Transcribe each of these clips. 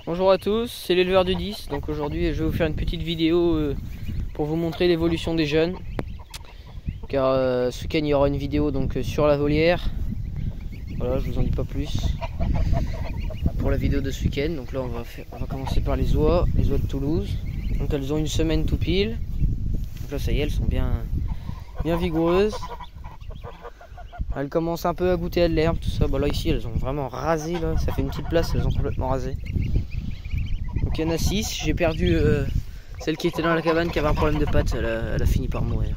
Bonjour à tous, c'est l'éleveur du 10. Donc aujourd'hui je vais vous faire une petite vidéo pour vous montrer l'évolution des jeunes. Car ce week-end il y aura une vidéo donc sur la volière. Voilà, je vous en dis pas plus pour la vidéo de ce week-end. Donc là on va commencer par les oies de Toulouse. Donc elles ont une semaine tout pile. Donc là ça y est, elles sont bien vigoureuses. Elles commencent un peu à goûter à de l'herbe, tout ça. Bah là ici elles ont vraiment rasé, là. Ça fait une petite place, elles ont complètement rasé. Donc il y en a 6, j'ai perdu celle qui était dans la cabane qui avait un problème de pattes, elle a fini par mourir.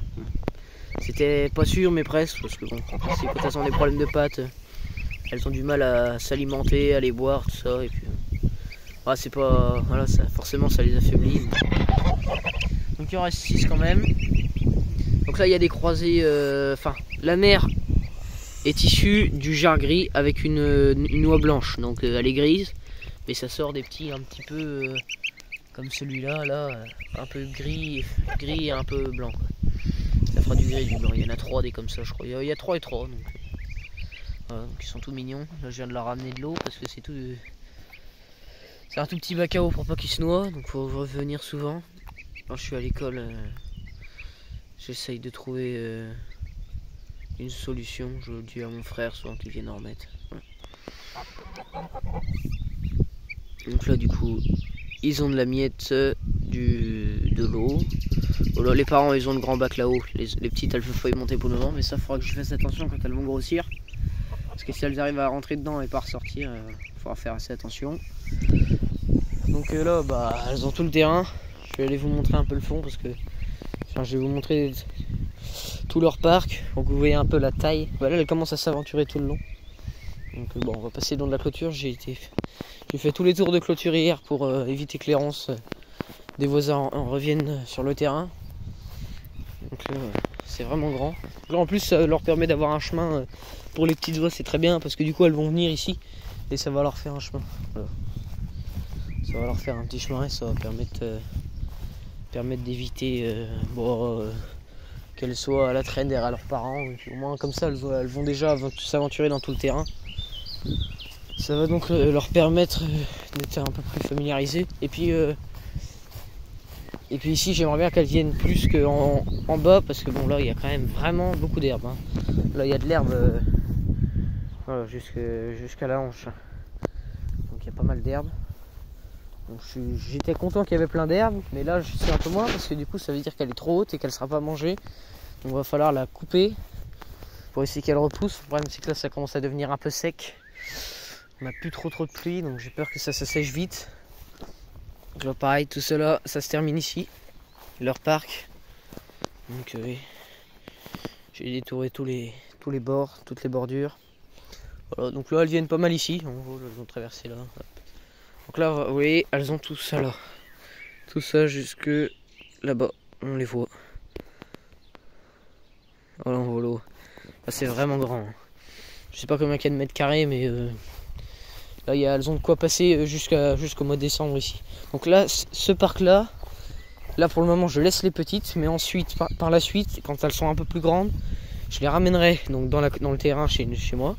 C'était pas sûr mais presque, parce que bon, quand elles ont des problèmes de pattes, elles ont du mal à s'alimenter, à les boire, tout ça, et puis c'est pas, voilà, ça, forcément ça les affaiblit. Donc il en reste 6 quand même. Donc là il y a des croisés, la mère est issue du jarre gris avec une oie blanche, donc elle est grise. Mais ça sort des petits un petit peu comme celui-là, un peu gris et un peu blanc. Ça fera du gris et du blanc. Il y en a 3 des comme ça, je crois. Il y a 3 et 3. Donc, voilà, donc ils sont tout mignons. Là, je viens de leur ramener de l'eau parce que c'est tout. C'est un tout petit bac à eau pour pas qu'ils se noient. Donc faut revenir souvent. Quand je suis à l'école, j'essaye de trouver une solution. Je le dis à mon frère souvent qu'il vienne en remettre. Voilà. Donc là du coup ils ont de la miette, de l'eau. Voilà, les parents ils ont le grand bac là-haut. Les petites elles peuvent pas y monter pour le moment, mais ça faudra que je fasse attention quand elles vont grossir. Parce que si elles arrivent à rentrer dedans et pas ressortir, il faudra faire assez attention. Donc là elles ont tout le terrain. Je vais aller vous montrer un peu le fond parce que je vais vous montrer tout leur parc pour que vous voyez un peu la taille. Voilà, elles commencent à s'aventurer tout le long. Donc bon, on va passer dans de la clôture. J'ai fait tous les tours de clôture hier pour éviter que l'errance des voisins reviennent sur le terrain. Donc là, c'est vraiment grand. Là en plus ça leur permet d'avoir un chemin pour les petites oies, c'est très bien parce que du coup elles vont venir ici et ça va leur faire un chemin. Voilà. Ça va leur faire un petit chemin et ça va permettre d'éviter qu'elles soient à la traîne derrière leurs parents. Et au moins comme ça elles vont déjà s'aventurer dans tout le terrain. Ça va donc leur permettre d'être un peu plus familiarisées. Et puis ici j'aimerais bien qu'elles viennent plus qu'en bas parce que bon là il y a quand même vraiment beaucoup d'herbe. Hein. Là il y a de l'herbe voilà, jusqu'à la hanche. Donc il y a pas mal d'herbe. Donc j'étais content qu'il y avait plein d'herbe, mais là je suis un peu moins parce que du coup ça veut dire qu'elle est trop haute et qu'elle sera pas mangée. Donc il va falloir la couper pour essayer qu'elle repousse. Le problème c'est que là ça commence à devenir un peu sec. On n'a plus trop de pluie, donc j'ai peur que ça sèche vite. Donc là pareil, tout cela, ça se termine ici, leur parc. Donc j'ai détouré tous les bords, toutes les bordures. Voilà, donc là elles viennent pas mal ici, elles ont traversé là. Donc là vous voyez, elles ont tout ça là. Tout ça jusque là-bas, on les voit. Voilà, on voit l'eau. Là c'est vraiment grand. Je sais pas combien il y a de mètres carrés, mais là elles ont de quoi passer jusqu'au mois de décembre ici. Donc là, ce parc là pour le moment je laisse les petites, mais ensuite par la suite, quand elles sont un peu plus grandes, je les ramènerai donc dans le terrain chez moi.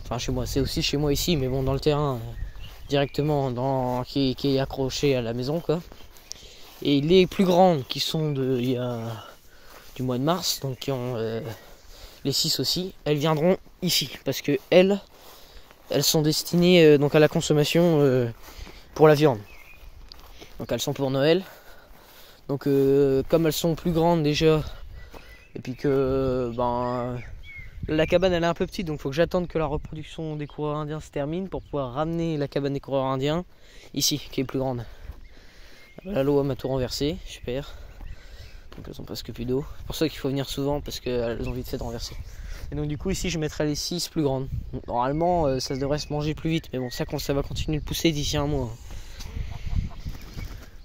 Enfin chez moi, c'est aussi chez moi ici, mais bon dans le terrain directement qui est accroché à la maison quoi. Et les plus grandes qui sont du mois de mars, donc qui ont les 6 aussi, elles viendront ici parce que elles sont destinées donc à la consommation pour la viande. Donc elles sont pour Noël. Donc comme elles sont plus grandes déjà, et puis que la cabane elle est un peu petite, donc il faut que j'attende que la reproduction des coureurs indiens se termine pour pouvoir ramener la cabane des coureurs indiens ici, qui est plus grande. Là l'eau m'a tout renversé, super. Donc elles ont presque plus d'eau. C'est pour ça qu'il faut venir souvent parce qu'elles ont vite fait de renverser. Et donc du coup ici je mettrai les 6 plus grandes. Donc, normalement ça devrait se manger plus vite, mais bon ça va continuer de pousser d'ici un mois.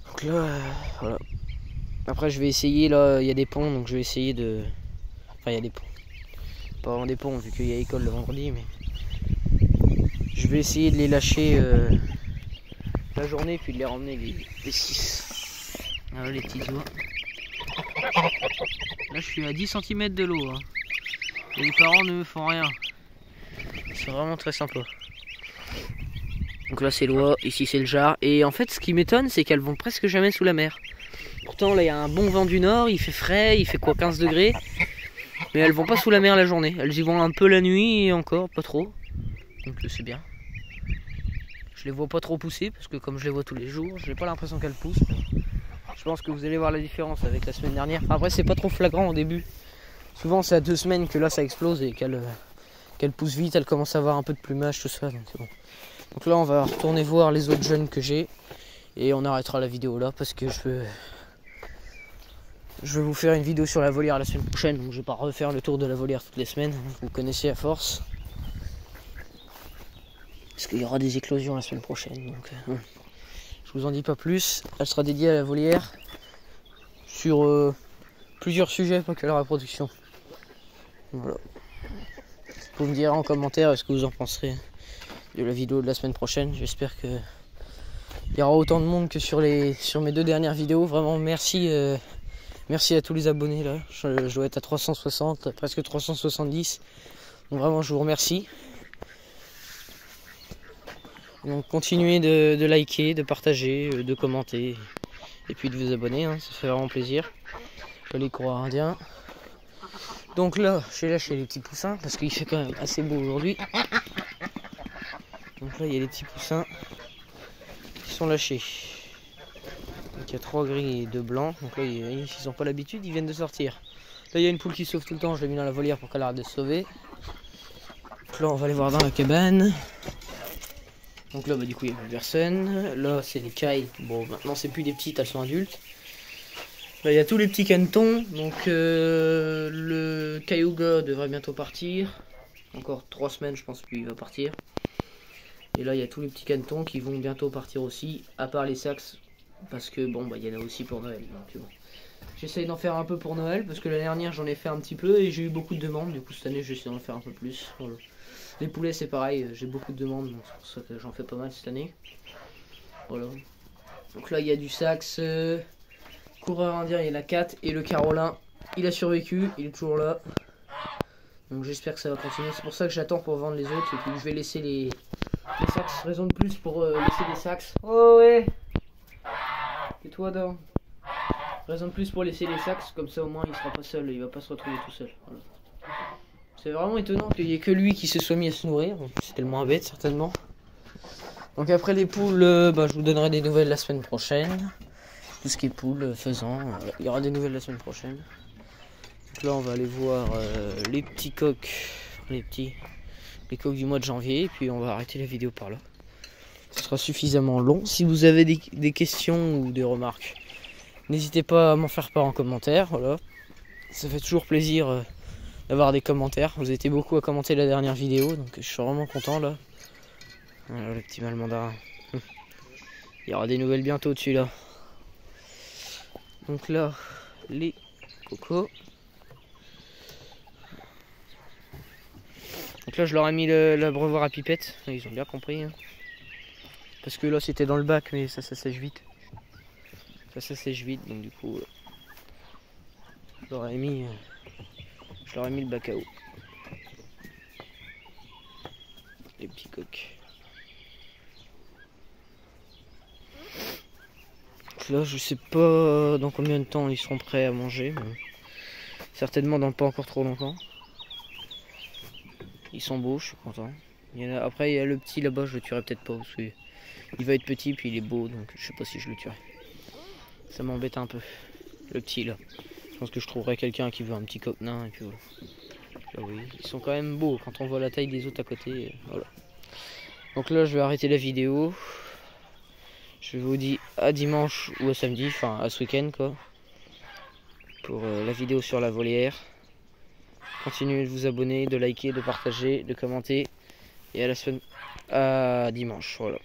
Donc là voilà. Après je vais essayer, là il y a des ponts, donc je vais essayer de... Enfin il y a des ponts. Pas vraiment des ponts vu qu'il y a école le vendredi, mais... Je vais essayer de les lâcher la journée puis de les ramener les 6. Voilà les petites oies. Là je suis à 10 cm de l'eau. Hein. Et les parents ne me font rien. C'est vraiment très sympa. Donc là c'est l'oie, ici c'est le jar. Et en fait ce qui m'étonne c'est qu'elles vont presque jamais sous la mer. Pourtant là il y a un bon vent du nord, il fait frais, il fait quoi 15 degrés. Mais elles vont pas sous la mer la journée. Elles y vont un peu la nuit et encore pas trop. Donc c'est bien. Je les vois pas trop pousser parce que comme je les vois tous les jours, j'ai pas l'impression qu'elles poussent. Je pense que vous allez voir la différence avec la semaine dernière. Après c'est pas trop flagrant au début. Souvent c'est à 2 semaines que là ça explose et qu'elle pousse vite, elle commence à avoir un peu de plumage, tout ça. Donc c'est bon. Donc là on va retourner voir les autres jeunes que j'ai. Et on arrêtera la vidéo là parce que je vais vous faire une vidéo sur la volière la semaine prochaine. Donc je vais pas refaire le tour de la volière toutes les semaines. Vous connaissez à force. Parce qu'il y aura des éclosions la semaine prochaine. Donc je vous en dis pas plus. Elle sera dédiée à la volière sur plusieurs sujets, pas que la reproduction. Voilà. Vous me direz en commentaire ce que vous en penserez de la vidéo de la semaine prochaine. J'espère que il y aura autant de monde que sur mes 2 dernières vidéos. Vraiment merci merci à tous les abonnés là. Je dois être à 360, presque 370. Donc vraiment je vous remercie. Donc continuez de liker, de partager, de commenter et puis de vous abonner, hein, ça fait vraiment plaisir. Les coureurs indiens. Donc là, j'ai lâché les petits poussins parce qu'il fait quand même assez beau aujourd'hui. Donc là, il y a les petits poussins qui sont lâchés. Donc il y a 3 gris et 2 blancs. Donc là, ils n'ont pas l'habitude, ils viennent de sortir. Là, il y a une poule qui sauve tout le temps, je l'ai mis dans la volière pour qu'elle arrête de se sauver. Donc là, on va aller voir dans la cabane. Donc là, bah, du coup, il n'y a plus personne. Là, c'est les cailles. Bon, maintenant, c'est plus des petites, elles sont adultes. Là, il y a tous les petits canetons. Donc, le Cayuga devrait bientôt partir. Encore 3 semaines, je pense, puis il va partir. Et là, il y a tous les petits canetons qui vont bientôt partir aussi, à part les saxes. Parce que, bon, bah, il y en a aussi pour Noël. Donc, bon. J'essaye d'en faire un peu pour Noël, parce que l'année dernière, j'en ai fait un petit peu et j'ai eu beaucoup de demandes. Du coup, cette année, j'essaie d'en faire un peu plus. Voilà. Les poulets c'est pareil, j'ai beaucoup de demandes, donc c'est pour ça que j'en fais pas mal cette année. Voilà. Donc là il y a du saxe, coureur indien, il y en a 4 et le Carolin, il a survécu, il est toujours là. Donc j'espère que ça va continuer, c'est pour ça que j'attends pour vendre les autres et puis je vais laisser les saxes, raison de plus pour laisser des saxes. Oh ouais. Et toi donc. Raison de plus pour laisser les saxes, comme ça au moins il sera pas seul, il va pas se retrouver tout seul. Voilà. C'est vraiment étonnant qu'il n'y ait que lui qui se soit mis à se nourrir. C'est tellement bête certainement. Donc après les poules, bah, je vous donnerai des nouvelles la semaine prochaine. Tout ce qui est poules, faisans, il y aura des nouvelles la semaine prochaine. Donc là on va aller voir les petits coqs, les coqs du mois de janvier. Et puis on va arrêter la vidéo par là. Ce sera suffisamment long. Si vous avez des questions ou des remarques, n'hésitez pas à m'en faire part en commentaire. Voilà. Ça fait toujours plaisir d'avoir des commentaires. Vous étiez beaucoup à commenter la dernière vidéo, donc je suis vraiment content là. Voilà le petit mâle mandarin. Il y aura des nouvelles bientôt dessus là. Donc là, les cocos. Donc là je leur ai mis l'abreuvoir à pipette, ils ont bien compris. Hein. Parce que là c'était dans le bac mais ça sèche vite. Ça sèche vite donc du coup je leur ai mis le bac à eau. Les petits coqs. Là je sais pas dans combien de temps ils seront prêts à manger. Mais certainement dans pas encore trop longtemps. Ils sont beaux, je suis content. Après il y a le petit là-bas, je le tuerai peut-être pas parce que il va être petit puis il est beau donc je sais pas si je le tuerai. Ça m'embête un peu. Le petit là. Je pense que je trouverai quelqu'un qui veut un petit coq nain et puis voilà. Là, oui, ils sont quand même beaux quand on voit la taille des autres à côté. Voilà. Donc là je vais arrêter la vidéo. Je vous dis à dimanche ou à samedi, enfin à ce week-end quoi. Pour la vidéo sur la volière. Continuez de vous abonner, de liker, de partager, de commenter. Et à la semaine, à dimanche, voilà.